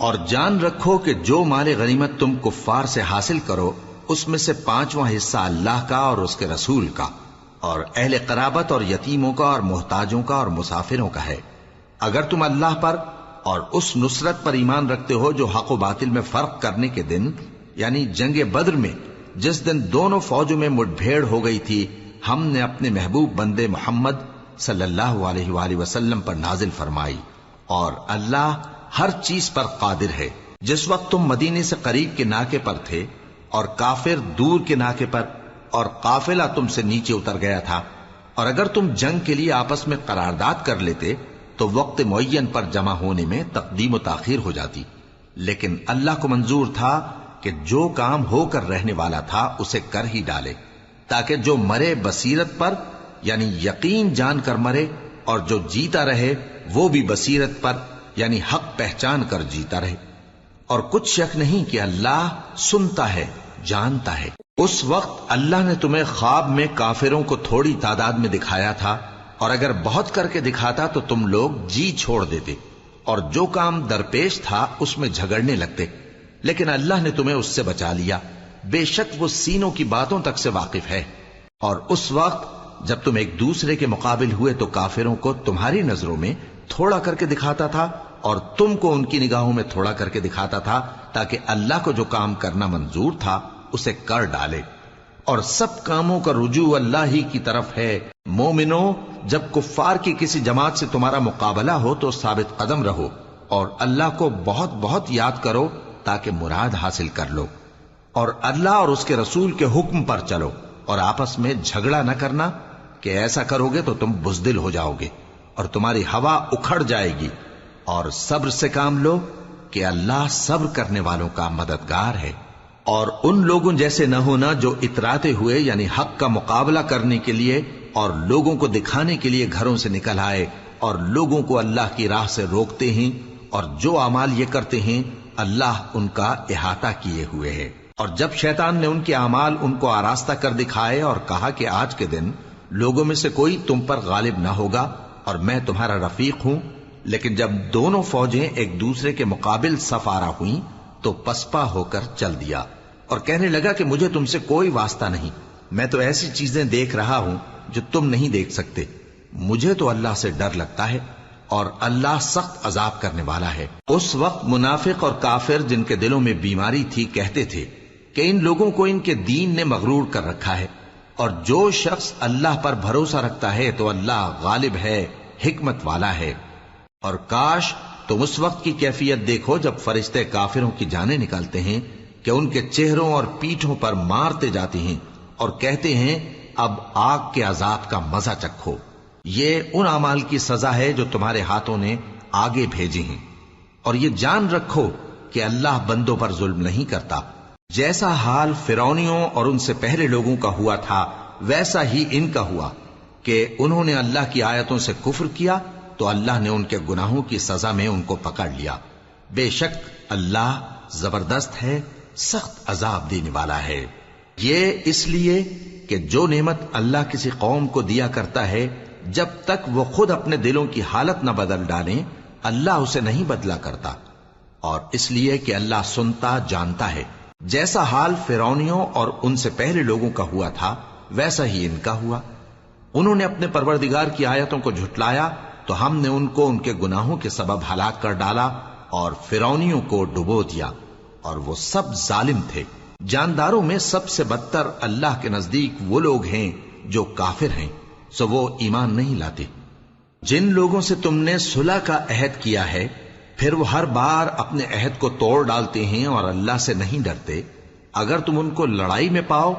اور جان رکھو کہ جو مال غنیمت تم کفار سے حاصل کرو اس میں سے 5واں حصہ اللہ کا اور اس کے رسول کا اور اہل قرابت اور یتیموں کا اور محتاجوں کا اور مسافروں کا ہے، اگر تم اللہ پر اور اس نصرت پر ایمان رکھتے ہو جو حق و باطل میں فرق کرنے کے دن یعنی جنگ بدر میں جس دن دونوں فوجوں میں مٹ بھیڑ ہو گئی تھی ہم نے اپنے محبوب بندے محمد صلی اللہ علیہ وآلہ وسلم پر نازل فرمائی، اور اللہ ہر چیز پر قادر ہے۔ جس وقت تم مدینے سے قریب کے ناکے پر تھے اور کافر دور کے ناکے پر اور قافلہ تم سے نیچے اتر گیا تھا، اور اگر تم جنگ کے لیے آپس میں قرارداد کر لیتے تو وقت معین پر جمع ہونے میں تقدیم و تاخیر ہو جاتی، لیکن اللہ کو منظور تھا کہ جو کام ہو کر رہنے والا تھا اسے کر ہی ڈالے، تاکہ جو مرے بصیرت پر یعنی یقین جان کر مرے، اور جو جیتا رہے وہ بھی بصیرت پر یعنی حق پہچان کر جیتا رہے۔ اور کچھ شک نہیں کہ اللہ سنتا ہے، جانتا ہے۔ اس وقت اللہ نے تمہیں خواب میں کافروں کو تھوڑی تعداد میں دکھایا تھا، اور اگر بہت کر کے دکھاتا تو تم لوگ جی چھوڑ دیتے اور جو کام درپیش تھا اس میں جھگڑنے لگتے، لیکن اللہ نے تمہیں اس سے بچا لیا، بے شک وہ سینوں کی باتوں تک سے واقف ہے۔ اور اس وقت جب تم ایک دوسرے کے مقابل ہوئے تو کافروں کو تمہاری نظروں میں تھوڑا کر کے دکھاتا تھا اور تم کو ان کی نگاہوں میں تھوڑا کر کے دکھاتا تھا، تاکہ اللہ کو جو کام کرنا منظور تھا اسے کر ڈالے، اور سب کاموں کا رجوع اللہ ہی کی طرف ہے۔ مومنو، جب کفار کی کسی جماعت سے تمہارا مقابلہ ہو تو ثابت قدم رہو اور اللہ کو بہت بہت یاد کرو تاکہ مراد حاصل کر لو، اور اللہ اور اس کے رسول کے حکم پر چلو، اور آپس میں جھگڑا نہ کرنا کہ ایسا کرو گے تو تم بزدل ہو جاؤ گے اور تمہاری ہوا اکھڑ جائے گی، اور صبر سے کام لو کہ اللہ صبر کرنے والوں کا مددگار ہے۔ اور ان لوگوں جیسے نہ ہونا جو اتراتے ہوئے یعنی حق کا مقابلہ کرنے کے لیے اور لوگوں کو دکھانے کے لیے گھروں سے نکل آئے اور لوگوں کو اللہ کی راہ سے روکتے ہیں، اور جو اعمال یہ کرتے ہیں اللہ ان کا احاطہ کیے ہوئے ہے۔ اور جب شیطان نے ان کے اعمال ان کو آراستہ کر دکھائے اور کہا کہ آج کے دن لوگوں میں سے کوئی تم پر غالب نہ ہوگا اور میں تمہارا رفیق ہوں، لیکن جب دونوں فوجیں ایک دوسرے کے مقابل صف آرا ہوئیں تو پسپا ہو کر چل دیا اور کہنے لگا کہ مجھے تم سے کوئی واسطہ نہیں، میں تو ایسی چیزیں دیکھ رہا ہوں جو تم نہیں دیکھ سکتے، مجھے تو اللہ سے ڈر لگتا ہے اور اللہ سخت عذاب کرنے والا ہے۔ اس وقت منافق اور کافر جن کے دلوں میں بیماری تھی کہتے تھے کہ ان لوگوں کو ان کے دین نے مغرور کر رکھا ہے، اور جو شخص اللہ پر بھروسہ رکھتا ہے تو اللہ غالب ہے، حکمت والا ہے۔ اور کاش تم اس وقت کی کیفیت دیکھو جب فرشتے کافروں کی جانیں نکالتے ہیں کہ ان کے چہروں اور پیٹھوں پر مارتے جاتے ہیں اور کہتے ہیں اب آگ کے عذاب کا مزہ چکھو، یہ ان اعمال کی سزا ہے جو تمہارے ہاتھوں نے آگے بھیجے ہیں۔ اور یہ جان رکھو کہ اللہ بندوں پر ظلم نہیں کرتا، جیسا حال فرعونیوں اور ان سے پہلے لوگوں کا ہوا تھا ویسا ہی ان کا ہوا کہ انہوں نے اللہ کی آیتوں سے کفر کیا تو اللہ نے ان کے گناہوں کی سزا میں ان کو پکڑ لیا، بے شک اللہ زبردست ہے، سخت عذاب دینے والا ہے۔ یہ اس لیے کہ جو نعمت اللہ کسی قوم کو دیا کرتا ہے جب تک وہ خود اپنے دلوں کی حالت نہ بدل ڈالیں اللہ اسے نہیں بدلا کرتا، اور اس لیے کہ اللہ سنتا جانتا ہے۔ جیسا حال فرعونیوں اور ان سے پہلے لوگوں کا ہوا تھا ویسا ہی ان کا ہوا، انہوں نے اپنے پروردگار کی آیتوں کو جھٹلایا تو ہم نے ان کو ان کے گناہوں کے سبب ہلاک کر ڈالا اور فرعونیوں کو ڈبو دیا، اور وہ سب ظالم تھے۔ جانداروں میں سب سے بدتر اللہ کے نزدیک وہ لوگ ہیں جو کافر ہیں، سو وہ ایمان نہیں لاتے۔ جن لوگوں سے تم نے صلح کا عہد کیا ہے پھر وہ ہر بار اپنے عہد کو توڑ ڈالتے ہیں اور اللہ سے نہیں ڈرتے، اگر تم ان کو لڑائی میں پاؤ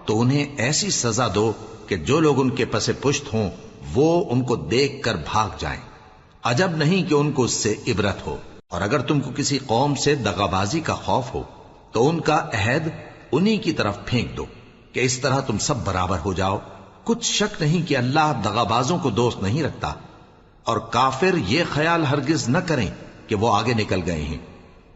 تو انہیں ایسی سزا دو کہ جو لوگ ان کے پس پشت ہوں وہ ان کو دیکھ کر بھاگ جائیں، عجب نہیں کہ ان کو اس سے عبرت ہو۔ اور اگر تم کو کسی قوم سے دغابازی کا خوف ہو تو ان کا عہد انہی کی طرف پھینک دو کہ اس طرح تم سب برابر ہو جاؤ، کچھ شک نہیں کہ اللہ دغابازوں کو دوست نہیں رکھتا۔ اور کافر یہ خیال ہرگز نہ کریں کہ وہ آگے نکل گئے ہیں،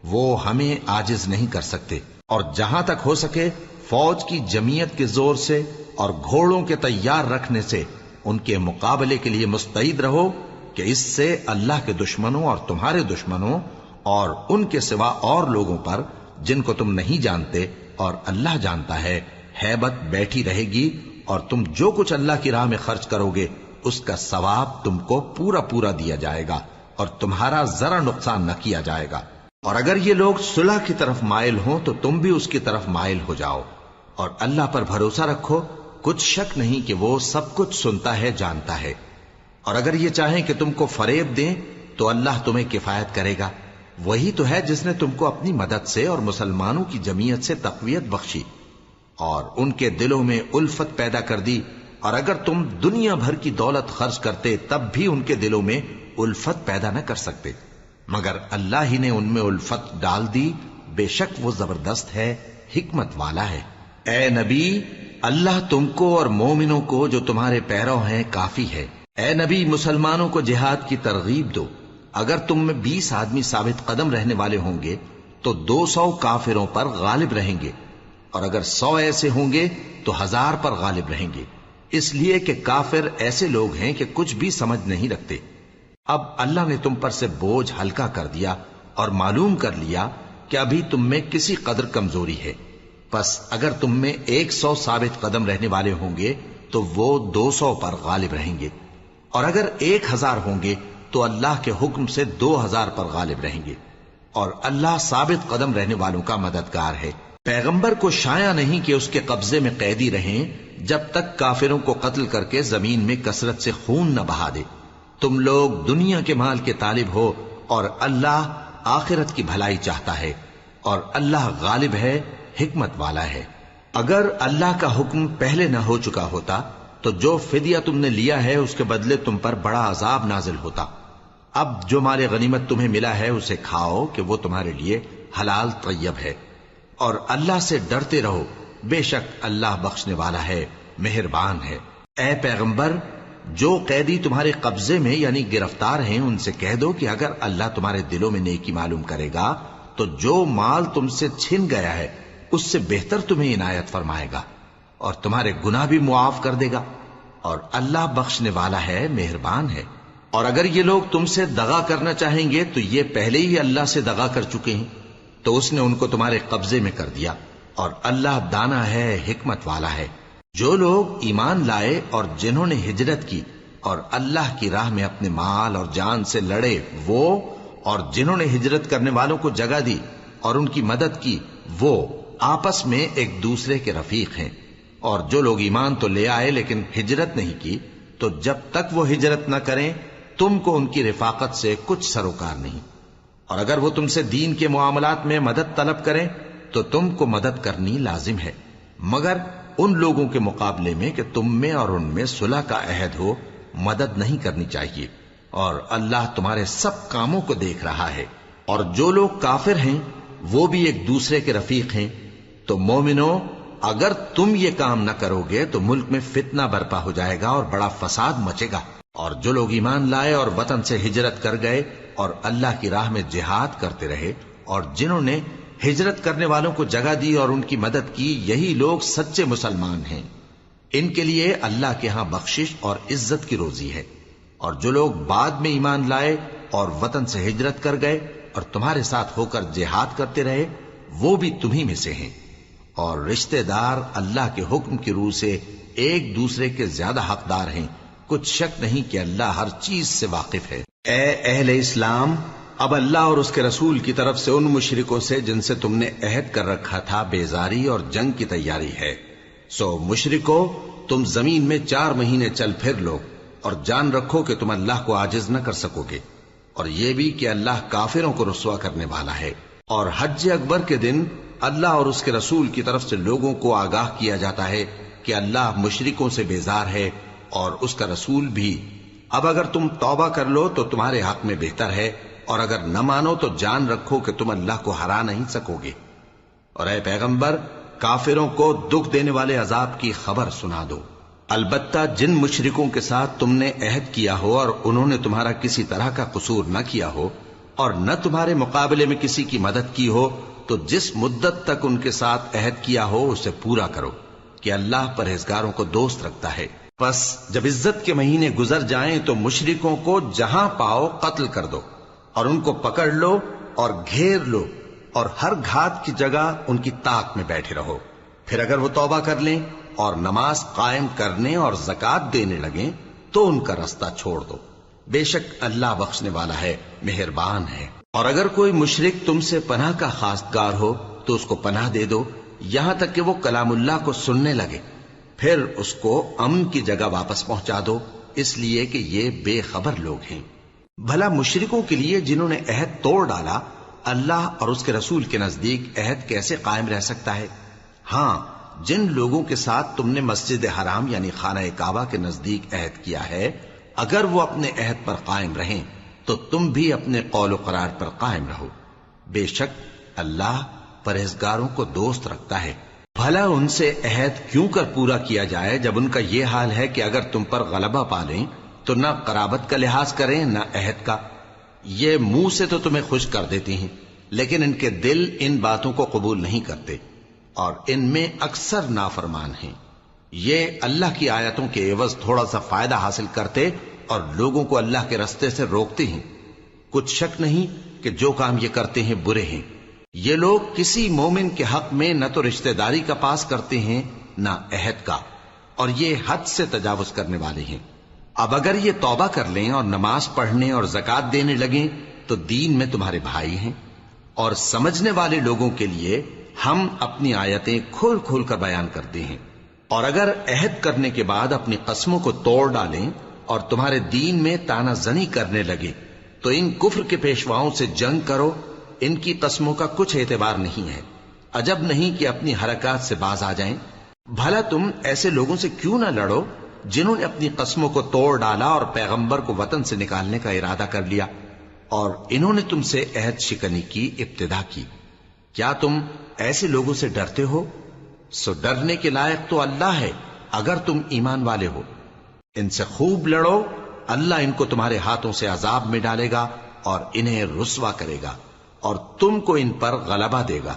وہ ہمیں عاجز نہیں کر سکتے، اور جہاں تک ہو سکے فوج کی جمعیت کے زور سے اور گھوڑوں کے تیار رکھنے سے ان کے مقابلے کے لیے مستعد رہو کہ اس سے اللہ کے دشمنوں اور تمہارے دشمنوں اور ان کے سوا اور لوگوں پر جن کو تم نہیں جانتے اور اللہ جانتا ہے ہیبت بیٹھی رہے گی، اور تم جو کچھ اللہ کی راہ میں خرچ کرو گے اس کا ثواب تم کو پورا پورا دیا جائے گا اور تمہارا ذرا نقصان نہ کیا جائے گا۔ اور اگر یہ لوگ صلح کی طرف مائل ہوں تو تم بھی اس کی طرف مائل ہو جاؤ، اور اللہ پر بھروسہ رکھو، کچھ شک نہیں کہ وہ سب کچھ سنتا ہے، جانتا ہے۔ اور اگر یہ چاہیں کہ تم کو فریب دیں تو اللہ تمہیں کفایت کرے گا، وہی تو ہے جس نے تم کو اپنی مدد سے اور مسلمانوں کی جمعیت سے تقویت بخشی اور ان کے دلوں میں الفت پیدا کر دی، اور اگر تم دنیا بھر کی دولت خرچ کرتے تب بھی ان کے دلوں میں الفت پیدا نہ کر سکتے، مگر اللہ ہی نے ان میں الفت ڈال دی، بے شک وہ زبردست ہے، حکمت والا ہے۔ اے نبی، اللہ تم کو اور مومنوں کو جو تمہارے پیرو ہیں کافی ہے۔ اے نبی، مسلمانوں کو جہاد کی ترغیب دو۔ اگر تم میں 20 آدمی ثابت قدم رہنے والے ہوں گے تو 200 کافروں پر غالب رہیں گے، اور اگر 100 ایسے ہوں گے تو 1000 پر غالب رہیں گے، اس لیے کہ کافر ایسے لوگ ہیں کہ کچھ بھی سمجھ نہیں رکھتے۔ اب اللہ نے تم پر سے بوجھ ہلکا کر دیا اور معلوم کر لیا کہ ابھی تم میں کسی قدر کمزوری ہے، پس اگر تم میں 100 ثابت قدم رہنے والے ہوں گے تو وہ 200 پر غالب رہیں گے، اور اگر 1000 ہوں گے تو اللہ کے حکم سے 2000 پر غالب رہیں گے، اور اللہ ثابت قدم رہنے والوں کا مددگار ہے۔ پیغمبر کو شایع نہیں کہ اس کے قبضے میں قیدی رہیں جب تک کافروں کو قتل کر کے زمین میں کثرت سے خون نہ بہا دے۔ تم لوگ دنیا کے مال کے طالب ہو اور اللہ آخرت کی بھلائی چاہتا ہے، اور اللہ غالب ہے، حکمت والا ہے۔ اگر اللہ کا حکم پہلے نہ ہو چکا ہوتا تو جو فدیہ تم نے لیا ہے اس کے بدلے تم پر بڑا عذاب نازل ہوتا۔ اب جو مال غنیمت تمہیں ملا ہے اسے کھاؤ کہ وہ تمہارے لیے حلال طیب ہے، اور اللہ سے ڈرتے رہو، بے شک اللہ بخشنے والا ہے، مہربان ہے۔ اے پیغمبر، جو قیدی تمہارے قبضے میں یعنی گرفتار ہیں ان سے کہہ دو کہ اگر اللہ تمہارے دلوں میں نیکی معلوم کرے گا تو جو مال تم سے چھن گیا ہے اس سے بہتر تمہیں عنایت فرمائے گا اور تمہارے گناہ بھی معاف کر دے گا، اور اللہ بخشنے والا ہے، مہربان ہے۔ اور اگر یہ لوگ تم سے دغا کرنا چاہیں گے تو یہ پہلے ہی اللہ سے دغا کر چکے ہیں، تو اس نے ان کو تمہارے قبضے میں کر دیا، اور اللہ دانا ہے، حکمت والا ہے۔ جو لوگ ایمان لائے اور جنہوں نے ہجرت کی اور اللہ کی راہ میں اپنے مال اور جان سے لڑے، وہ اور جنہوں نے ہجرت کرنے والوں کو جگہ دی اور ان کی مدد کی، وہ آپس میں ایک دوسرے کے رفیق ہیں۔ اور جو لوگ ایمان تو لے آئے لیکن ہجرت نہیں کی، تو جب تک وہ ہجرت نہ کریں تم کو ان کی رفاقت سے کچھ سروکار نہیں، اور اگر وہ تم سے دین کے معاملات میں مدد طلب کریں تو تم کو مدد کرنی لازم ہے، مگر ان لوگوں کے مقابلے میں کہ تم میں اور ان میں صلح کا عہد ہو مدد نہیں کرنی چاہیے، اور اللہ تمہارے سب کاموں کو دیکھ رہا ہے۔ اور جو لوگ کافر ہیں وہ بھی ایک دوسرے کے رفیق ہیں۔ تو مومنو، اگر تم یہ کام نہ کرو گے تو ملک میں فتنہ برپا ہو جائے گا اور بڑا فساد مچے گا۔ اور جو لوگ ایمان لائے اور وطن سے ہجرت کر گئے اور اللہ کی راہ میں جہاد کرتے رہے، اور جنہوں نے ہجرت کرنے والوں کو جگہ دی اور ان کی مدد کی، یہی لوگ سچے مسلمان ہیں۔ ان کے لیے اللہ کے ہاں بخشش اور عزت کی روزی ہے۔ اور جو لوگ بعد میں ایمان لائے اور وطن سے ہجرت کر گئے اور تمہارے ساتھ ہو کر جہاد کرتے رہے، وہ بھی تمہیں میں سے ہیں۔ اور رشتہ دار اللہ کے حکم کی روح سے ایک دوسرے کے زیادہ حقدار ہیں، کچھ شک نہیں کہ اللہ ہر چیز سے واقف ہے۔ اے اہل اسلام، اب اللہ اور اس کے رسول کی طرف سے ان مشرکوں سے جن سے تم نے عہد کر رکھا تھا بیزاری اور جنگ کی تیاری ہے۔ سو مشرکو، تم زمین میں 4 مہینے چل پھر لو اور جان رکھو کہ تم اللہ کو عاجز نہ کر سکو گے، اور یہ بھی کہ اللہ کافروں کو رسوا کرنے والا ہے۔ اور حج اکبر کے دن اللہ اور اس کے رسول کی طرف سے لوگوں کو آگاہ کیا جاتا ہے کہ اللہ مشرکوں سے بیزار ہے اور اس کا رسول بھی۔ اب اگر تم توبہ کر لو تو تمہارے حق میں بہتر ہے، اور اگر نہ مانو تو جان رکھو کہ تم اللہ کو ہرا نہیں سکو گے۔ اور اے پیغمبر، کافروں کو دکھ دینے والے عذاب کی خبر سنا دو۔ البتہ جن مشرکوں کے ساتھ تم نے عہد کیا ہو اور انہوں نے تمہارا کسی طرح کا قصور نہ کیا ہو اور نہ تمہارے مقابلے میں کسی کی مدد کی ہو، تو جس مدت تک ان کے ساتھ عہد کیا ہو اسے پورا کرو، کہ اللہ پرہیزگاروں کو دوست رکھتا ہے۔ پس جب عزت کے مہینے گزر جائیں تو مشرکوں کو جہاں پاؤ قتل کر دو، اور ان کو پکڑ لو اور گھیر لو اور ہر گھات کی جگہ ان کی طاق میں بیٹھے رہو. پھر اگر وہ توبہ کر لیں اور نماز قائم کرنے اور زکات دینے لگیں تو ان کا رستہ چھوڑ دو. بے شک اللہ بخشنے والا ہے، مہربان ہے. اور اگر کوئی مشرک تم سے پناہ کا خواستگار ہو تو اس کو پناہ دے دو یہاں تک کہ وہ کلام اللہ کو سننے لگے. پھر اس کو امن کی جگہ واپس پہنچا دو، اس لیے کہ یہ بے خبر لوگ ہیں. بھلا مشرکوں کے لیے جنہوں نے عہد توڑ ڈالا اللہ اور اس کے رسول کے نزدیک عہد کیسے قائم رہ سکتا ہے؟ ہاں، جن لوگوں کے ساتھ تم نے مسجد حرام یعنی خانہ کعبہ کے نزدیک عہد کیا ہے، اگر وہ اپنے عہد پر قائم رہیں تو تم بھی اپنے قول و قرار پر قائم رہو. بے شک اللہ پرہیزگاروں کو دوست رکھتا ہے. بھلا ان سے عہد کیوں کر پورا کیا جائے جب ان کا یہ حال ہے کہ اگر تم پر غلبہ پالیں تو نہ قرابت کا لحاظ کریں نہ عہد کا. یہ منہ سے تو تمہیں خوش کر دیتی ہیں لیکن ان کے دل ان باتوں کو قبول نہیں کرتے اور ان میں اکثر نافرمان ہیں. یہ اللہ کی آیتوں کے عوض تھوڑا سا فائدہ حاصل کرتے اور لوگوں کو اللہ کے رستے سے روکتے ہیں. کچھ شک نہیں کہ جو کام یہ کرتے ہیں برے ہیں. یہ لوگ کسی مومن کے حق میں نہ تو رشتہ داری کا پاس کرتے ہیں نہ عہد کا، اور یہ حد سے تجاوز کرنے والے ہیں. اب اگر یہ توبہ کر لیں اور نماز پڑھنے اور زکات دینے لگیں تو دین میں تمہارے بھائی ہیں. اور سمجھنے والے لوگوں کے لیے ہم اپنی آیتیں کھول کھول کر بیان کرتے ہیں. اور اگر عہد کرنے کے بعد اپنی قسموں کو توڑ ڈالیں اور تمہارے دین میں تانا زنی کرنے لگے تو ان کفر کے پیشواؤں سے جنگ کرو. ان کی قسموں کا کچھ اعتبار نہیں ہے. عجب نہیں کہ اپنی حرکات سے باز آ جائیں. بھلا تم ایسے لوگوں سے کیوں نہ لڑو جنہوں نے اپنی قسموں کو توڑ ڈالا اور پیغمبر کو وطن سے نکالنے کا ارادہ کر لیا اور انہوں نے تم سے عہد شکنی کی ابتدا کی. کیا تم ایسے لوگوں سے ڈرتے ہو؟ سو ڈرنے کے لائق تو اللہ ہے اگر تم ایمان والے ہو. ان سے خوب لڑو، اللہ ان کو تمہارے ہاتھوں سے عذاب میں ڈالے گا اور انہیں رسوا کرے گا اور تم کو ان پر غلبہ دے گا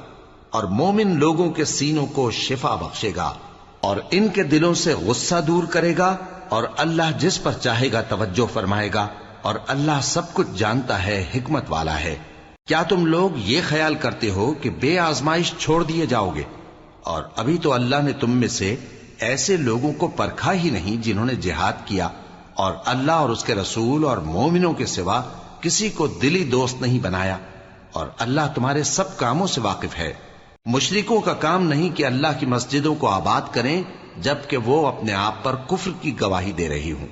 اور مومن لوگوں کے سینوں کو شفا بخشے گا اور ان کے دلوں سے غصہ دور کرے گا اور اللہ جس پر چاہے گا توجہ فرمائے گا اور اللہ سب کچھ جانتا ہے، حکمت والا ہے. کیا تم لوگ یہ خیال کرتے ہو کہ بے آزمائش چھوڑ دیے جاؤ گے؟ اور ابھی تو اللہ نے تم میں سے ایسے لوگوں کو پرکھا ہی نہیں جنہوں نے جہاد کیا اور اللہ اور اس کے رسول اور مومنوں کے سوا کسی کو دلی دوست نہیں بنایا. اور اللہ تمہارے سب کاموں سے واقف ہے. مشرکوں کا کام نہیں کہ اللہ کی مسجدوں کو آباد کریں جبکہ وہ اپنے آپ پر کفر کی گواہی دے رہی ہوں.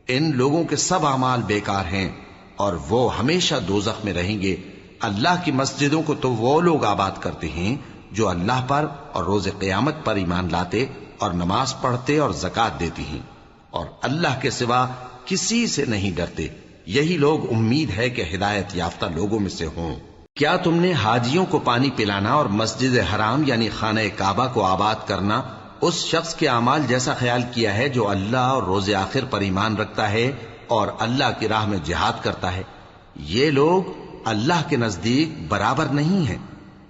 ان لوگوں کے سب اعمال بیکار ہیں اور وہ ہمیشہ دوزخ میں رہیں گے. اللہ کی مسجدوں کو تو وہ لوگ آباد کرتے ہیں جو اللہ پر اور روز قیامت پر ایمان لاتے اور نماز پڑھتے اور زکات دیتی ہیں اور اللہ کے سوا کسی سے نہیں ڈرتے. یہی لوگ امید ہے کہ ہدایت یافتہ لوگوں میں سے ہوں. کیا تم نے حاجیوں کو پانی پلانا اور مسجد حرام یعنی خانہ کعبہ کو آباد کرنا اس شخص کے اعمال جیسا خیال کیا ہے جو اللہ اور روز آخر پر ایمان رکھتا ہے اور اللہ کی راہ میں جہاد کرتا ہے؟ یہ لوگ اللہ کے نزدیک برابر نہیں ہیں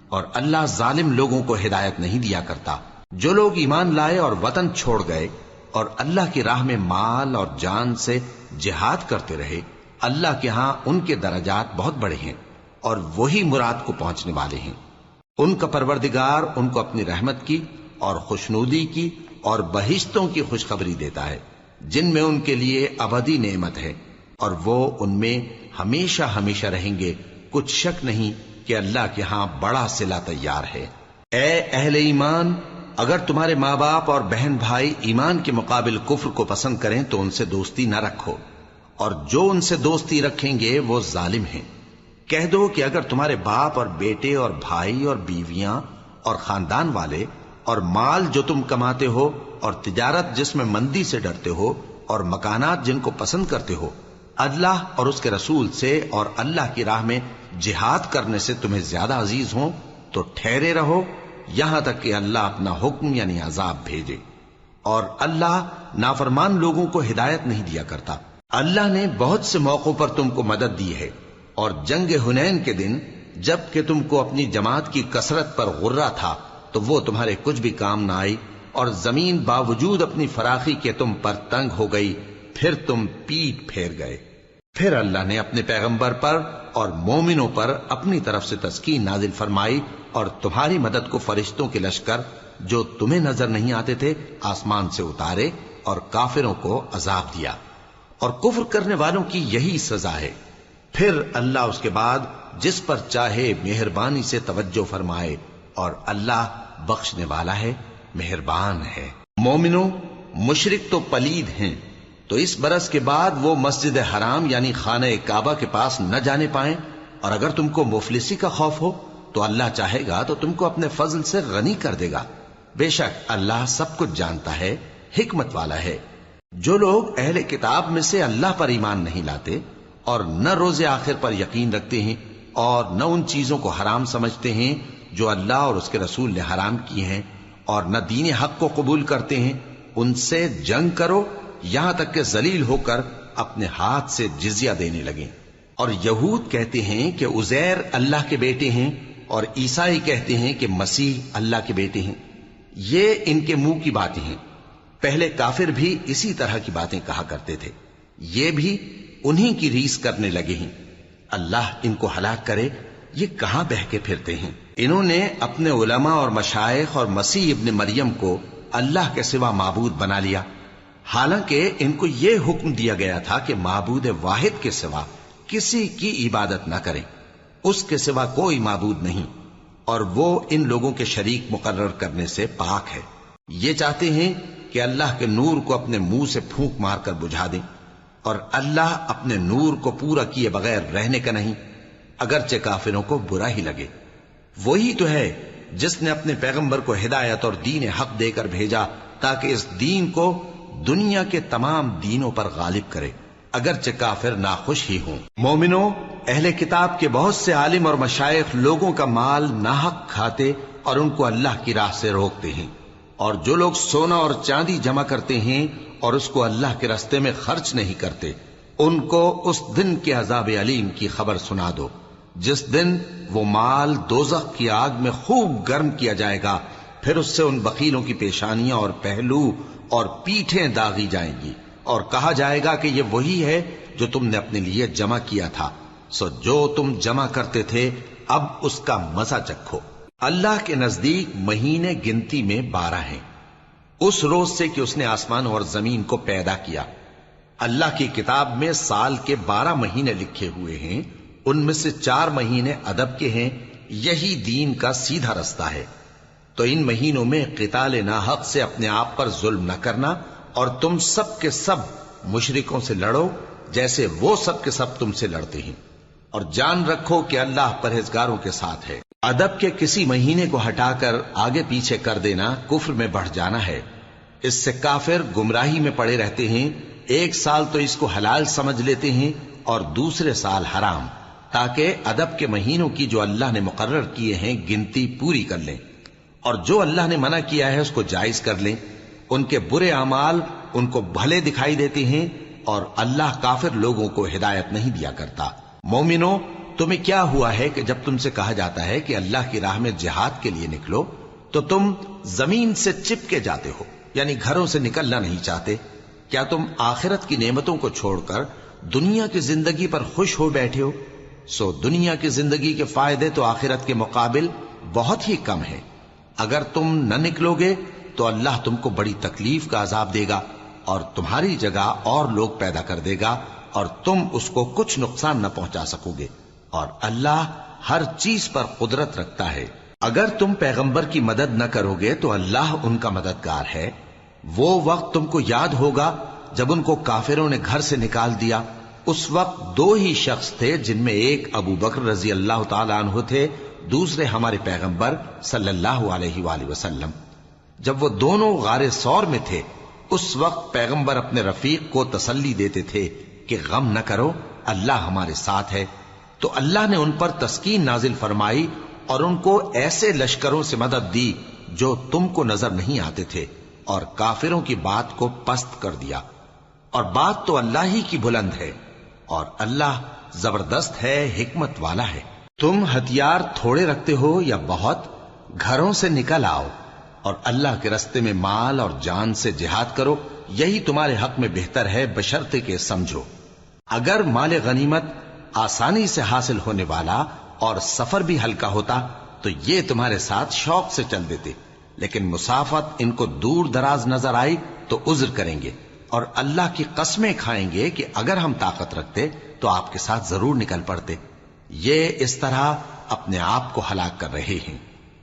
اور اللہ ظالم لوگوں کو ہدایت نہیں دیا کرتا. جو لوگ ایمان لائے اور وطن چھوڑ گئے اور اللہ کی راہ میں مال اور جان سے جہاد کرتے رہے، اللہ کے ہاں ان کے درجات بہت بڑے ہیں اور وہی مراد کو پہنچنے والے ہیں. ان کا پروردگار ان کو اپنی رحمت کی اور خوشنودی کی اور بہشتوں کی خوشخبری دیتا ہے جن میں ان کے لیے ابدی نعمت ہے اور وہ ان میں ہمیشہ ہمیشہ رہیں گے. کچھ شک نہیں کہ اللہ کے ہاں بڑا صلہ تیار ہے. اے اہل ایمان، اگر تمہارے ماں باپ اور بہن بھائی ایمان کے مقابل کفر کو پسند کریں تو ان سے دوستی نہ رکھو، اور جو ان سے دوستی رکھیں گے وہ ظالم ہیں. کہہ دو کہ اگر تمہارے باپ اور بیٹے اور بھائی اور بیویاں اور خاندان والے اور مال جو تم کماتے ہو اور تجارت جس میں مندی سے ڈرتے ہو اور مکانات جن کو پسند کرتے ہو اللہ اور اس کے رسول سے اور اللہ کی راہ میں جہاد کرنے سے تمہیں زیادہ عزیز ہوں تو ٹھہرے رہو یہاں تک کہ اللہ اپنا حکم یعنی عذاب بھیجے. اور اللہ نافرمان لوگوں کو ہدایت نہیں دیا کرتا. اللہ نے بہت سے موقعوں پر تم کو مدد دی ہے اور جنگ حنین کے دن جب کہ تم کو اپنی جماعت کی کثرت پر غرہ تھا تو وہ تمہارے کچھ بھی کام نہ آئی اور زمین باوجود اپنی فراخی کے تم پر تنگ ہو گئی، پھر تم پیٹ پھیر گئے. پھر اللہ نے اپنے پیغمبر پر اور مومنوں پر اپنی طرف سے تسکین نازل فرمائی اور تمہاری مدد کو فرشتوں کے لشکر جو تمہیں نظر نہیں آتے تھے آسمان سے اتارے اور کافروں کو عذاب دیا، اور کفر کرنے والوں کی یہی سزا ہے۔ پھر اللہ اس کے بعد جس پر چاہے مہربانی سے توجہ فرمائے، اور اللہ بخشنے والا ہے، مہربان ہے۔ مومنوں، مشرک تو پلید ہیں، تو اس برس کے بعد وہ مسجد حرام یعنی خانہ کعبہ کے پاس نہ جانے پائیں، اور اگر تم کو مفلسی کا خوف ہو تو اللہ چاہے گا تو تم کو اپنے فضل سے غنی کر دے گا۔ بے شک اللہ سب کچھ جانتا ہے، حکمت والا ہے۔ جو لوگ اہل کتاب میں سے اللہ پر ایمان نہیں لاتے اور نہ روز آخر پر یقین رکھتے ہیں اور نہ ان چیزوں کو حرام سمجھتے ہیں جو اللہ اور اس کے رسول نے حرام کی ہیں، اور نہ دین حق کو قبول کرتے ہیں، ان سے جنگ کرو یہاں تک کہ ذلیل ہو کر اپنے ہاتھ سے جزیہ دینے لگیں۔ اور یہود کہتے ہیں کہ عزیر اللہ کے بیٹے ہیں، اور عیسائی کہتے ہیں کہ مسیح اللہ کے بیٹے ہیں۔ یہ ان کے منہ کی باتیں ہیں، پہلے کافر بھی اسی طرح کی باتیں کہا کرتے تھے، یہ بھی انہی کی ریس کرنے لگے ہیں۔ اللہ ان کو ہلاک کرے، یہ کہاں بہہ کے پھرتے ہیں۔ انہوں نے اپنے علماء اور مشائخ اور مسیح ابن مریم کو اللہ کے سوا معبود بنا لیا، حالانکہ ان کو یہ حکم دیا گیا تھا کہ معبود واحد کے سوا کسی کی عبادت نہ کریں، اس کے سوا کوئی معبود نہیں، اور وہ ان لوگوں کے شریک مقرر کرنے سے پاک ہے۔ یہ چاہتے ہیں کہ اللہ کے نور کو اپنے منہ سے پھونک مار کر بجھا دیں، اور اللہ اپنے نور کو پورا کیے بغیر رہنے کا نہیں، اگرچہ کافروں کو برا ہی لگے۔ وہی تو ہے جس نے اپنے پیغمبر کو ہدایت اور دین حق دے کر بھیجا تاکہ اس دین کو دنیا کے تمام دینوں پر غالب کرے، اگرچہ کافر ناخوش ہی ہوں۔ مومنوں، اہل کتاب کے بہت سے عالم اور مشائخ لوگوں کا مال ناحق کھاتے اور ان کو اللہ کی راہ سے روکتے ہیں، اور جو لوگ سونا اور چاندی جمع کرتے ہیں اور اس کو اللہ کے راستے میں خرچ نہیں کرتے، ان کو اس دن کے عذاب علیم کی خبر سنا دو، جس دن وہ مال دوزخ کی آگ میں خوب گرم کیا جائے گا، پھر اس سے ان بخیلوں کی پیشانیاں اور پہلو اور پیٹھیں داغی جائیں گی، اور کہا جائے گا کہ یہ وہی ہے جو تم نے اپنے لیے جمع کیا تھا، سو جو تم جمع کرتے تھے اب اس کا مزہ چکھو۔ اللہ کے نزدیک مہینے گنتی میں 12 ہیں، اس روز سے کہ اس نے آسمان اور زمین کو پیدا کیا۔ اللہ کی کتاب میں سال کے 12 مہینے لکھے ہوئے ہیں، ان میں سے 4 مہینے ادب کے ہیں، یہی دین کا سیدھا رستہ ہے۔ تو ان مہینوں میں قتال ناحق سے اپنے آپ پر ظلم نہ کرنا، اور تم سب کے سب مشرکوں سے لڑو جیسے وہ سب کے سب تم سے لڑتے ہیں، اور جان رکھو کہ اللہ پرہیزگاروں کے ساتھ ہے۔ ادب کے کسی مہینے کو ہٹا کر آگے پیچھے کر دینا کفر میں بڑھ جانا ہے، اس سے کافر گمراہی میں پڑے رہتے ہیں۔ ایک سال تو اس کو حلال سمجھ لیتے ہیں اور دوسرے سال حرام، تاکہ ادب کے مہینوں کی جو اللہ نے مقرر کیے ہیں گنتی پوری کر لیں، اور جو اللہ نے منع کیا ہے اس کو جائز کر لیں۔ ان کے برے اعمال ان کو بھلے دکھائی دیتے ہیں، اور اللہ کافر لوگوں کو ہدایت نہیں دیا کرتا۔ مومنوں، تمہیں کیا ہوا ہے کہ جب تم سے کہا جاتا ہے کہ اللہ کی راہ میں جہاد کے لیے نکلو تو تم زمین سے چپکے جاتے ہو، یعنی گھروں سے نکلنا نہیں چاہتے؟ کیا تم آخرت کی نعمتوں کو چھوڑ کر دنیا کی زندگی پر خوش ہو بیٹھے ہو؟ سو دنیا کی زندگی کے فائدے تو آخرت کے مقابل بہت ہی کم ہیں۔ اگر تم نہ نکلو گے تو اللہ تم کو بڑی تکلیف کا عذاب دے گا، اور تمہاری جگہ اور لوگ پیدا کر دے گا، اور تم اس کو کچھ نقصان نہ پہنچا سکو گے، اور اللہ ہر چیز پر قدرت رکھتا ہے۔ اگر تم پیغمبر کی مدد نہ کرو گے تو اللہ ان کا مددگار ہے۔ وہ وقت تم کو یاد ہوگا جب ان کو کافروں نے گھر سے نکال دیا، اس وقت 2 ہی شخص تھے، جن میں ایک ابو بکر رضی اللہ تعالی عنہ تھے، دوسرے ہمارے پیغمبر صلی اللہ علیہ وآلہ وسلم۔ جب وہ دونوں غار ثور میں تھے، اس وقت پیغمبر اپنے رفیق کو تسلی دیتے تھے کہ غم نہ کرو، اللہ ہمارے ساتھ ہے۔ تو اللہ نے ان پر تسکین نازل فرمائی اور ان کو ایسے لشکروں سے مدد دی جو تم کو نظر نہیں آتے تھے، اور کافروں کی بات کو پست کر دیا، اور بات تو اللہ ہی کی بلند ہے، اور اللہ زبردست ہے، حکمت والا ہے۔ تم ہتھیار تھوڑے رکھتے ہو یا بہت، گھروں سے نکل آؤ اور اللہ کے راستے میں مال اور جان سے جہاد کرو، یہی تمہارے حق میں بہتر ہے، بشرطے کہ سمجھو۔ اگر مال غنیمت آسانی سے حاصل ہونے والا اور سفر بھی ہلکا ہوتا تو یہ تمہارے ساتھ شوق سے چل دیتے، لیکن مسافت ان کو دور دراز نظر آئی تو عذر کریں گے، اور اللہ کی قسمیں کھائیں گے کہ اگر ہم طاقت رکھتے تو آپ کے ساتھ ضرور نکل پڑتے۔ یہ اس طرح اپنے آپ کو ہلاک کر رہے ہیں،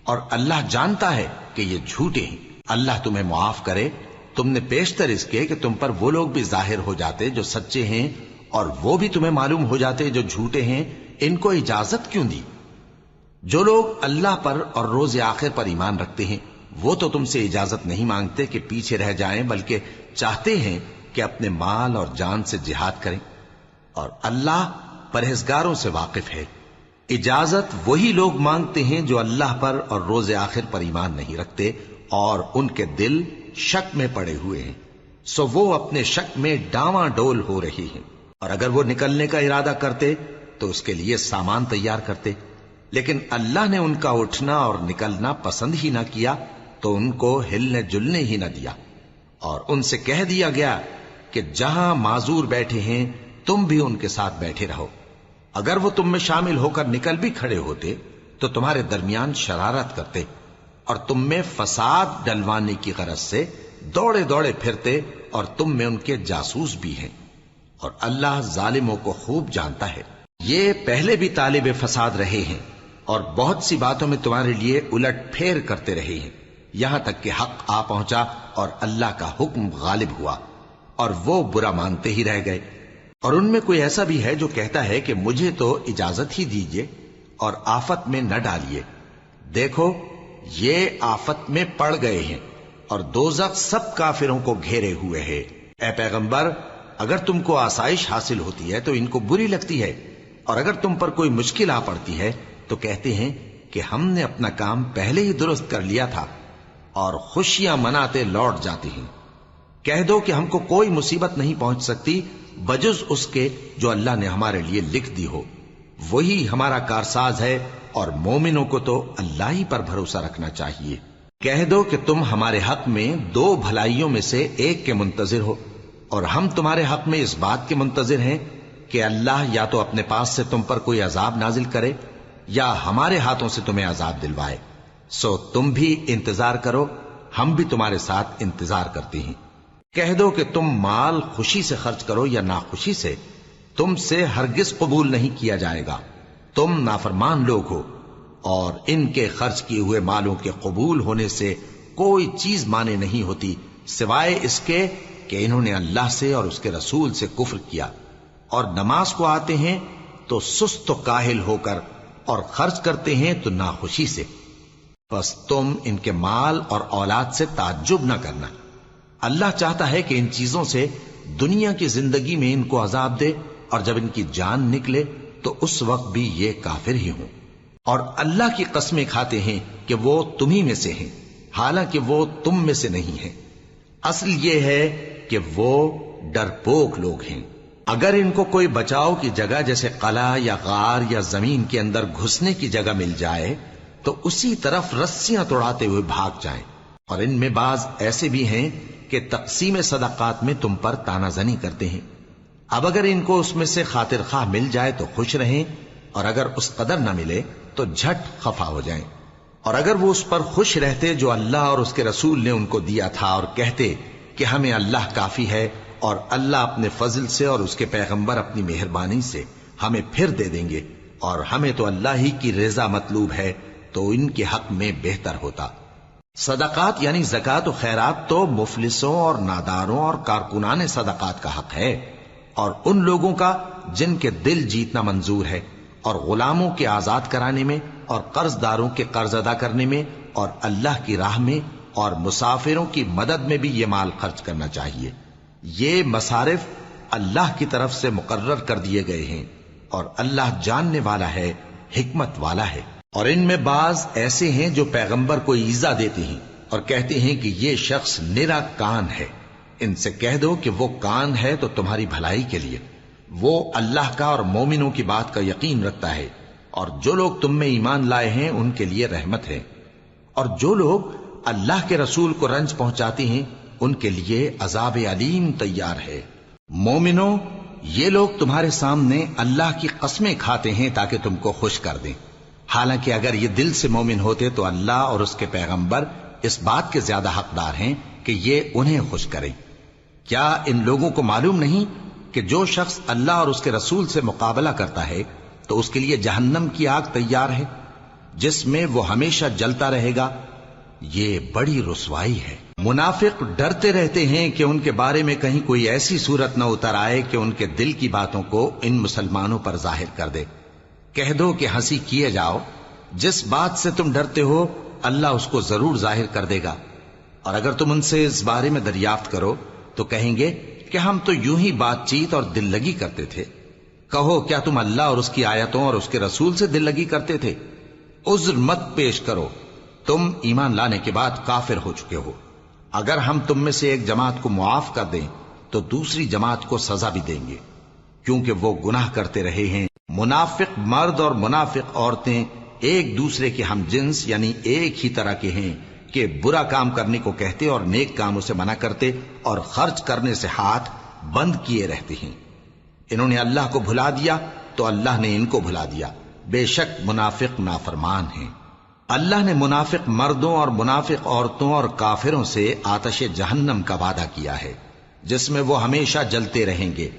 اور اللہ جانتا ہے کہ یہ جھوٹے ہیں۔ اللہ تمہیں معاف کرے، تم نے پیشتر اس کے کہ تم پر وہ لوگ بھی ظاہر ہو جاتے جو سچے ہیں، اور وہ بھی تمہیں معلوم ہو جاتے جو جھوٹے ہیں۔ ان کو اجازت کیوں دی؟ جو لوگ اللہ پر اور روز آخر پر ایمان رکھتے ہیں وہ تو تم سے اجازت نہیں مانگتے کہ پیچھے رہ جائیں، بلکہ چاہتے ہیں کہ اپنے مال اور جان سے جہاد کریں، اور اللہ پرہیزگاروں سے واقف ہے۔ اجازت وہی لوگ مانگتے ہیں جو اللہ پر اور روز آخر پر ایمان نہیں رکھتے اور ان کے دل شک میں پڑے ہوئے ہیں، سو وہ اپنے شک میں ڈاواں ڈول ہو رہی ہیں۔ اور اگر وہ نکلنے کا ارادہ کرتے تو اس کے لیے سامان تیار کرتے، لیکن اللہ نے ان کا اٹھنا اور نکلنا پسند ہی نہ کیا تو ان کو ہلنے جلنے ہی نہ دیا، اور ان سے کہہ دیا گیا کہ جہاں معذور بیٹھے ہیں تم بھی ان کے ساتھ بیٹھے رہو۔ اگر وہ تم میں شامل ہو کر نکل بھی کھڑے ہوتے تو تمہارے درمیان شرارت کرتے اور تم میں فساد ڈلوانے کی غرض سے دوڑے دوڑے پھرتے، اور تم میں ان کے جاسوس بھی ہیں، اور اللہ ظالموں کو خوب جانتا ہے۔ یہ پہلے بھی طالب فساد رہے ہیں اور بہت سی باتوں میں تمہارے لیے الٹ پھیر کرتے رہے ہیں، یہاں تک کہ حق آ پہنچا اور اللہ کا حکم غالب ہوا، اور وہ برا مانتے ہی رہ گئے۔ اور ان میں کوئی ایسا بھی ہے جو کہتا ہے کہ مجھے تو اجازت ہی دیجئے اور آفت میں نہ ڈالیے۔ دیکھو یہ آفت میں پڑ گئے ہیں، اور دوزخ سب کافروں کو گھیرے ہوئے ہے۔ اے پیغمبر، اگر تم کو آسائش حاصل ہوتی ہے تو ان کو بری لگتی ہے، اور اگر تم پر کوئی مشکل آ پڑتی ہے تو کہتے ہیں کہ ہم نے اپنا کام پہلے ہی درست کر لیا تھا، اور خوشیاں مناتے لوٹ جاتی ہیں۔ کہہ دو کہ ہم کو کوئی مصیبت نہیں پہنچ سکتی بجز اس کے جو اللہ نے ہمارے لیے لکھ دی ہو، وہی ہمارا کارساز ہے، اور مومنوں کو تو اللہ ہی پر بھروسہ رکھنا چاہیے۔ کہہ دو کہ تم ہمارے حق میں دو بھلائیوں میں سے ایک کے منتظر ہو، اور ہم تمہارے حق میں اس بات کے منتظر ہیں کہ اللہ یا تو اپنے پاس سے تم پر کوئی عذاب نازل کرے یا ہمارے ہاتھوں سے تمہیں عذاب دلوائے، سو تم بھی انتظار کرو، ہم بھی تمہارے ساتھ انتظار کرتے ہیں۔ کہہ دو کہ تم مال خوشی سے خرچ کرو یا ناخوشی سے، تم سے ہرگز قبول نہیں کیا جائے گا، تم نافرمان لوگ ہو، اور ان کے خرچ کیے ہوئے مالوں کے قبول ہونے سے کوئی چیز مانے نہیں ہوتی سوائے اس کے کہ انہوں نے اللہ سے اور اس کے رسول سے کفر کیا، اور نماز کو آتے ہیں تو سست و کاہل ہو کر، اور خرچ کرتے ہیں تو ناخوشی سے۔ بس تم ان کے مال اور اولاد سے تعجب نہ کرنا، اللہ چاہتا ہے کہ ان چیزوں سے دنیا کی زندگی میں ان کو عذاب دے، اور جب ان کی جان نکلے تو اس وقت بھی یہ کافر ہی ہوں، اور اللہ کی قسمیں کھاتے ہیں کہ وہ تمہیں میں سے ہیں، حالانکہ وہ تم میں سے نہیں ہیں۔ اصل یہ ہے کہ وہ ڈرپوک لوگ ہیں۔ اگر ان کو کوئی بچاؤ کی جگہ جیسے قلعہ یا غار یا زمین کے اندر گھسنے کی جگہ مل جائے تو اسی طرف رسیاں توڑاتے ہوئے بھاگ جائیں، اور ان میں بعض ایسے بھی ہیں کہ تقسیم صدقات میں تم پر تانا زنی کرتے ہیں۔ اب اگر ان کو اس میں سے خاطر خواہ مل جائے تو خوش رہیں، اور اگر اس قدر نہ ملے تو جھٹ خفا ہو جائیں۔ اور اگر وہ اس پر خوش رہتے جو اللہ اور اس کے رسول نے ان کو دیا تھا، اور کہتے کہ ہمیں اللہ کافی ہے، اور اللہ اپنے فضل سے اور اس کے پیغمبر اپنی مہربانی سے ہمیں پھر دے دیں گے، اور ہمیں تو اللہ ہی کی رضا مطلوب ہے، تو ان کے حق میں بہتر ہوتا۔ صدقات یعنی زکوٰۃ و خیرات تو مفلسوں اور ناداروں اور کارکنان صدقات کا حق ہے، اور ان لوگوں کا جن کے دل جیتنا منظور ہے، اور غلاموں کے آزاد کرانے میں، اور قرض داروں کے قرض ادا کرنے میں، اور اللہ کی راہ میں، اور مسافروں کی مدد میں بھی یہ مال خرچ کرنا چاہیے۔ یہ مصارف اللہ کی طرف سے مقرر کر دیے گئے ہیں، اور اللہ جاننے والا ہے، حکمت والا ہے۔ اور ان میں بعض ایسے ہیں جو پیغمبر کو ایذا دیتے ہیں اور کہتے ہیں کہ یہ شخص نرا کان ہے۔ ان سے کہہ دو کہ وہ کان ہے تو تمہاری بھلائی کے لیے، وہ اللہ کا اور مومنوں کی بات کا یقین رکھتا ہے، اور جو لوگ تم میں ایمان لائے ہیں ان کے لیے رحمت ہے، اور جو لوگ اللہ کے رسول کو رنج پہنچاتے ہیں ان کے لیے عذاب علیم تیار ہے۔ مومنوں، یہ لوگ تمہارے سامنے اللہ کی قسمیں کھاتے ہیں تاکہ تم کو خوش کر دیں، حالانکہ اگر یہ دل سے مومن ہوتے تو اللہ اور اس کے پیغمبر اس بات کے زیادہ حقدار ہیں کہ یہ انہیں خوش کریں۔ کیا ان لوگوں کو معلوم نہیں کہ جو شخص اللہ اور اس کے رسول سے مقابلہ کرتا ہے تو اس کے لیے جہنم کی آگ تیار ہے جس میں وہ ہمیشہ جلتا رہے گا؟ یہ بڑی رسوائی ہے۔ منافق ڈرتے رہتے ہیں کہ ان کے بارے میں کہیں کوئی ایسی صورت نہ اتر آئے کہ ان کے دل کی باتوں کو ان مسلمانوں پر ظاہر کر دے۔ کہہ دو کہ ہنسی کیے جاؤ، جس بات سے تم ڈرتے ہو اللہ اس کو ضرور ظاہر کر دے گا، اور اگر تم ان سے اس بارے میں دریافت کرو تو کہیں گے کہ ہم تو یوں ہی بات چیت اور دل لگی کرتے تھے۔ کہو کیا تم اللہ اور اس کی آیتوں اور اس کے رسول سے دل لگی کرتے تھے؟ عذر مت پیش کرو، تم ایمان لانے کے بعد کافر ہو چکے ہو۔ اگر ہم تم میں سے ایک جماعت کو معاف کر دیں تو دوسری جماعت کو سزا بھی دیں گے، کیونکہ وہ گناہ کرتے رہے ہیں۔ منافق مرد اور منافق عورتیں ایک دوسرے کے ہم جنس یعنی ایک ہی طرح کے ہیں کہ برا کام کرنے کو کہتے اور نیک کاموں سے منع کرتے اور خرچ کرنے سے ہاتھ بند کیے رہتے ہیں۔ انہوں نے اللہ کو بھلا دیا تو اللہ نے ان کو بھلا دیا، بے شک منافق نافرمان ہیں۔ اللہ نے منافق مردوں اور منافق عورتوں اور کافروں سے آتش جہنم کا وعدہ کیا ہے جس میں وہ ہمیشہ جلتے رہیں گے،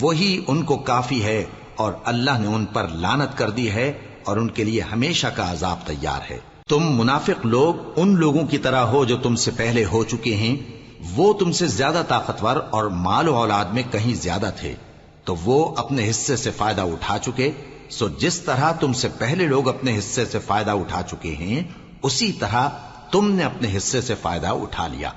وہی ان کو کافی ہے، اور اللہ نے ان پر لعنت کر دی ہے اور ان کے لیے ہمیشہ کا عذاب تیار ہے۔ تم منافق لوگ ان لوگوں کی طرح ہو جو تم سے پہلے ہو چکے ہیں، وہ تم سے زیادہ طاقتور اور مال و اولاد میں کہیں زیادہ تھے، تو وہ اپنے حصے سے فائدہ اٹھا چکے، سو جس طرح تم سے پہلے لوگ اپنے حصے سے فائدہ اٹھا چکے ہیں اسی طرح تم نے اپنے حصے سے فائدہ اٹھا لیا،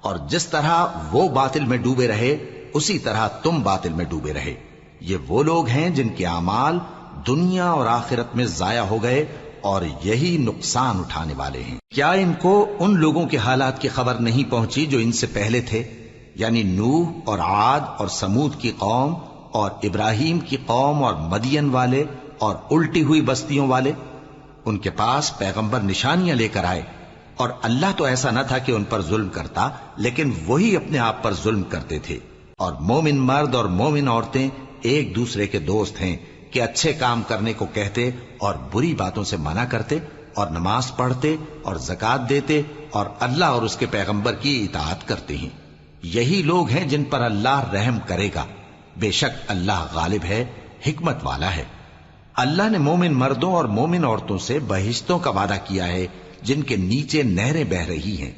اور جس طرح وہ باطل میں ڈوبے رہے اسی طرح تم باطل میں ڈوبے رہے۔ یہ وہ لوگ ہیں جن کے اعمال دنیا اور آخرت میں ضائع ہو گئے اور یہی نقصان اٹھانے والے ہیں۔ کیا ان کو ان لوگوں کے حالات کی خبر نہیں پہنچی جو ان سے پہلے تھے، یعنی نوح اور عاد اور سمود کی قوم اور ابراہیم کی قوم اور مدین والے اور الٹی ہوئی بستیوں والے؟ ان کے پاس پیغمبر نشانیاں لے کر آئے، اور اللہ تو ایسا نہ تھا کہ ان پر ظلم کرتا، لیکن وہی اپنے آپ پر ظلم کرتے تھے۔ اور مومن مرد اور مومن عورتیں ایک دوسرے کے دوست ہیں کہ اچھے کام کرنے کو کہتے اور بری باتوں سے منع کرتے، اور نماز پڑھتے اور زکوٰۃ دیتے اور اللہ اور اس کے پیغمبر کی اطاعت کرتے ہیں۔ یہی لوگ ہیں جن پر اللہ رحم کرے گا، بے شک اللہ غالب ہے، حکمت والا ہے۔ اللہ نے مومن مردوں اور مومن عورتوں سے بہشتوں کا وعدہ کیا ہے جن کے نیچے نہریں بہ رہی ہیں،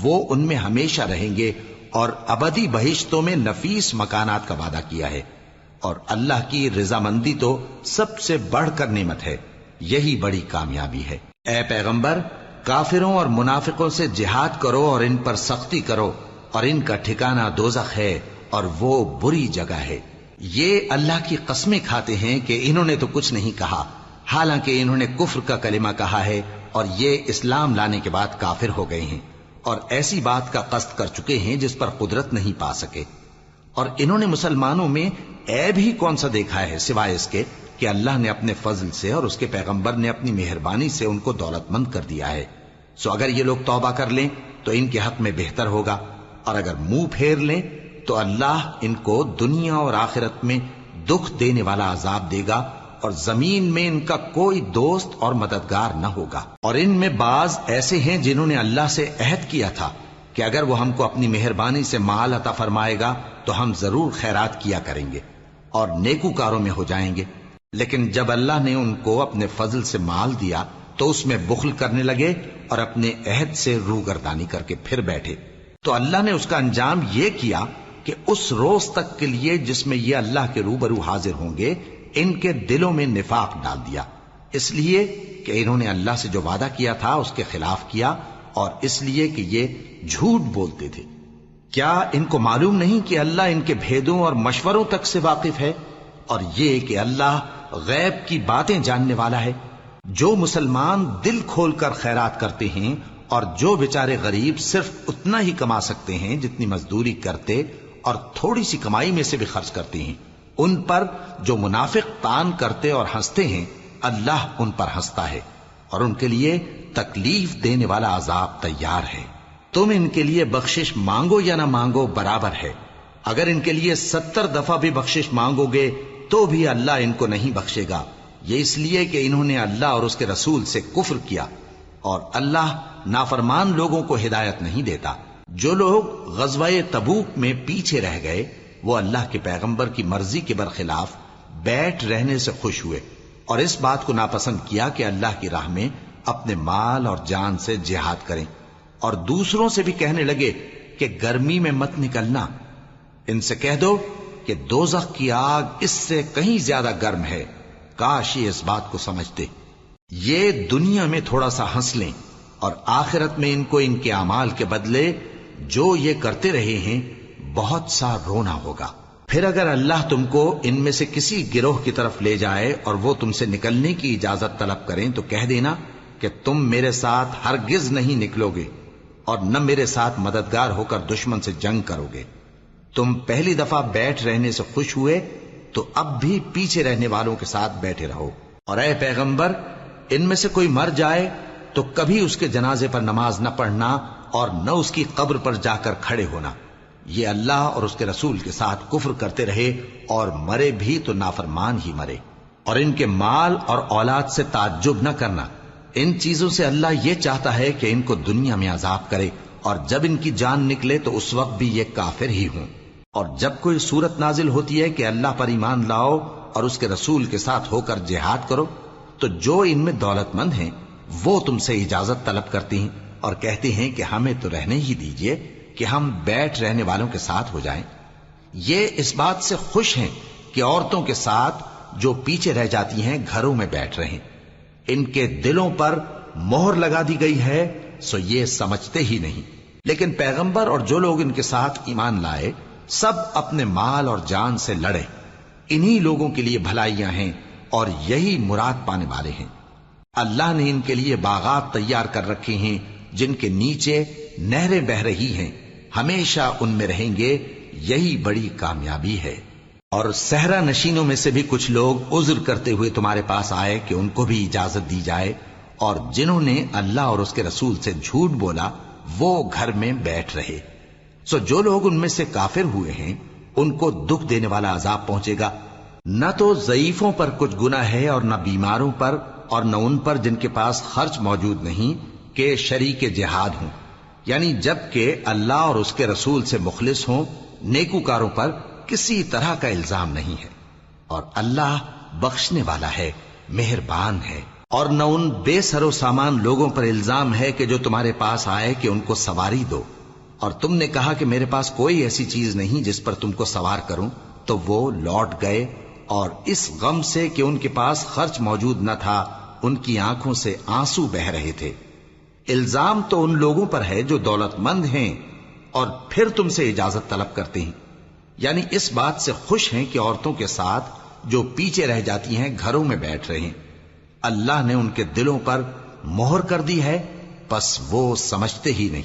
وہ ان میں ہمیشہ رہیں گے، اور ابدی بہشتوں میں نفیس مکانات کا وعدہ کیا ہے۔ اور اللہ کی رضامندی تو سب سے بڑھ کر نعمت ہے، یہی بڑی کامیابی ہے۔ اے پیغمبر، کافروں اور منافقوں سے جہاد کرو اور ان پر سختی کرو، اور ان کا ٹھکانہ دوزخ ہے اور وہ بری جگہ ہے۔ یہ اللہ کی قسمیں کھاتے ہیں کہ انہوں نے تو کچھ نہیں کہا، حالانکہ انہوں نے کفر کا کلمہ کہا ہے اور یہ اسلام لانے کے بعد کافر ہو گئے ہیں، اور ایسی بات کا قصد کر چکے ہیں جس پر قدرت نہیں پا سکے۔ اور انہوں نے مسلمانوں میں عیب ہی کون سا دیکھا ہے سوائے اس کے کہ اللہ نے اپنے فضل سے اور اس کے پیغمبر نے اپنی مہربانی سے ان کو دولت مند کر دیا ہے۔ سو اگر یہ لوگ توبہ کر لیں تو ان کے حق میں بہتر ہوگا، اور اگر منہ پھیر لیں تو اللہ ان کو دنیا اور آخرت میں دکھ دینے والا عذاب دے گا، اور زمین میں ان کا کوئی دوست اور مددگار نہ ہوگا۔ اور ان میں بعض ایسے ہیں جنہوں نے اللہ سے عہد کیا تھا کہ اگر وہ ہم کو اپنی مہربانی سے مال عطا فرمائے گا تو ہم ضرور خیرات کیا کریں گے اور نیکوکاروں میں ہو جائیں گے، لیکن جب اللہ نے ان کو اپنے فضل سے مال دیا تو اس میں بخل کرنے لگے اور اپنے عہد سے روگردانی کر کے پھر بیٹھے، تو اللہ نے اس کا انجام یہ کیا کہ اس روز تک کے لیے جس میں یہ اللہ کے روبرو حاضر ہوں گے ان کے دلوں میں نفاق ڈال دیا، اس لیے کہ انہوں نے اللہ سے جو وعدہ کیا تھا اس کے خلاف کیا، اور اس لیے کہ یہ جھوٹ بولتے تھے۔ کیا ان کو معلوم نہیں کہ اللہ ان کے بھیدوں اور مشوروں تک سے واقف ہے، اور یہ کہ اللہ غیب کی باتیں جاننے والا ہے؟ جو مسلمان دل کھول کر خیرات کرتے ہیں اور جو بیچارے غریب صرف اتنا ہی کما سکتے ہیں جتنی مزدوری کرتے اور تھوڑی سی کمائی میں سے بھی خرچ کرتے ہیں، ان پر جو منافق تان کرتے اور ہنستے ہیں اللہ ان پر ہنستا ہے، اور ان کے لیے تکلیف دینے والا عذاب تیار ہے۔ تم ان کے لیے بخشش مانگو یا نہ مانگو برابر ہے، اگر ان کے لیے 70 دفعہ بھی بخشش مانگو گے تو بھی اللہ ان کو نہیں بخشے گا، یہ اس لیے کہ انہوں نے اللہ اور اس کے رسول سے کفر کیا، اور اللہ نافرمان لوگوں کو ہدایت نہیں دیتا۔ جو لوگ غزوہ تبوک میں پیچھے رہ گئے وہ اللہ کے پیغمبر کی مرضی کے برخلاف بیٹھ رہنے سے خوش ہوئے اور اس بات کو ناپسند کیا کہ اللہ کی راہ میں اپنے مال اور جان سے جہاد کریں، اور دوسروں سے بھی کہنے لگے کہ گرمی میں مت نکلنا، ان سے کہہ دو کہ دوزخ کی آگ اس سے کہیں زیادہ گرم ہے، کاش یہ اس بات کو سمجھتے۔ یہ دنیا میں تھوڑا سا ہنس لیں اور آخرت میں ان کو ان کے اعمال کے بدلے جو یہ کرتے رہے ہیں بہت سا رونا ہوگا۔ پھر اگر اللہ تم کو ان میں سے کسی گروہ کی طرف لے جائے اور وہ تم سے نکلنے کی اجازت طلب کریں تو کہہ دینا کہ تم میرے ساتھ ہرگز نہیں نکلو گے اور نہ میرے ساتھ مددگار ہو کر دشمن سے جنگ کرو گے۔ تم پہلی دفعہ بیٹھ رہنے سے خوش ہوئے تو اب بھی پیچھے رہنے والوں کے ساتھ بیٹھے رہو، اور اے پیغمبر ان میں سے کوئی مر جائے تو کبھی اس کے جنازے پر نماز نہ پڑھنا اور نہ اس کی قبر پر جا کر کھڑے ہونا۔ یہ اللہ اور اس کے رسول کے ساتھ کفر کرتے رہے اور مرے بھی تو نافرمان ہی مرے۔ اور ان کے مال اور اولاد سے تعجب نہ کرنا، ان چیزوں سے اللہ یہ چاہتا ہے کہ ان کو دنیا میں عذاب کرے، اور جب ان کی جان نکلے تو اس وقت بھی یہ کافر ہی ہوں۔ اور جب کوئی صورت نازل ہوتی ہے کہ اللہ پر ایمان لاؤ اور اس کے رسول کے ساتھ ہو کر جہاد کرو، تو جو ان میں دولت مند ہیں وہ تم سے اجازت طلب کرتی ہیں اور کہتے ہیں کہ ہمیں تو رہنے ہی دیجئے کہ ہم بیٹھ رہنے والوں کے ساتھ ہو جائیں۔ یہ اس بات سے خوش ہیں کہ عورتوں کے ساتھ جو پیچھے رہ جاتی ہیں گھروں میں بیٹھ رہیں۔ ان کے دلوں پر مہر لگا دی گئی ہے سو یہ سمجھتے ہی نہیں۔ لیکن پیغمبر اور جو لوگ ان کے ساتھ ایمان لائے سب اپنے مال اور جان سے لڑے، انہی لوگوں کے لیے بھلائیاں ہیں اور یہی مراد پانے والے ہیں۔ اللہ نے ان کے لیے باغات تیار کر رکھے ہیں جن کے نیچے نہریں بہ رہی ہیں، ہمیشہ ان میں رہیں گے، یہی بڑی کامیابی ہے۔ اور صحرا نشینوں میں سے بھی کچھ لوگ عذر کرتے ہوئے تمہارے پاس آئے کہ ان کو بھی اجازت دی جائے، اور جنہوں نے اللہ اور اس کے رسول سے جھوٹ بولا وہ گھر میں بیٹھ رہے۔ سو جو لوگ ان میں سے کافر ہوئے ہیں ان کو دکھ دینے والا عذاب پہنچے گا، نہ تو ضعیفوں پر کچھ گناہ ہے اور نہ بیماروں پر اور نہ ان پر جن کے پاس خرچ موجود نہیں کہ شریک جہاد ہوں، یعنی جب کہ اللہ اور اس کے رسول سے مخلص ہوں، نیکوکاروں پر کسی طرح کا الزام نہیں ہے، اور اللہ بخشنے والا ہے، مہربان ہے۔ اور نہ ان بے سر و سامان لوگوں پر الزام ہے کہ جو تمہارے پاس آئے کہ ان کو سواری دو، اور تم نے کہا کہ میرے پاس کوئی ایسی چیز نہیں جس پر تم کو سوار کروں، تو وہ لوٹ گئے، اور اس غم سے کہ ان کے پاس خرچ موجود نہ تھا ان کی آنکھوں سے آنسو بہ رہے تھے۔ الزام تو ان لوگوں پر ہے جو دولت مند ہیں اور پھر تم سے اجازت طلب کرتے ہیں، یعنی اس بات سے خوش ہیں کہ عورتوں کے ساتھ جو پیچھے رہ جاتی ہیں گھروں میں بیٹھ رہے ہیں۔ اللہ نے ان کے دلوں پر مہر کر دی ہے، پس وہ سمجھتے ہی نہیں۔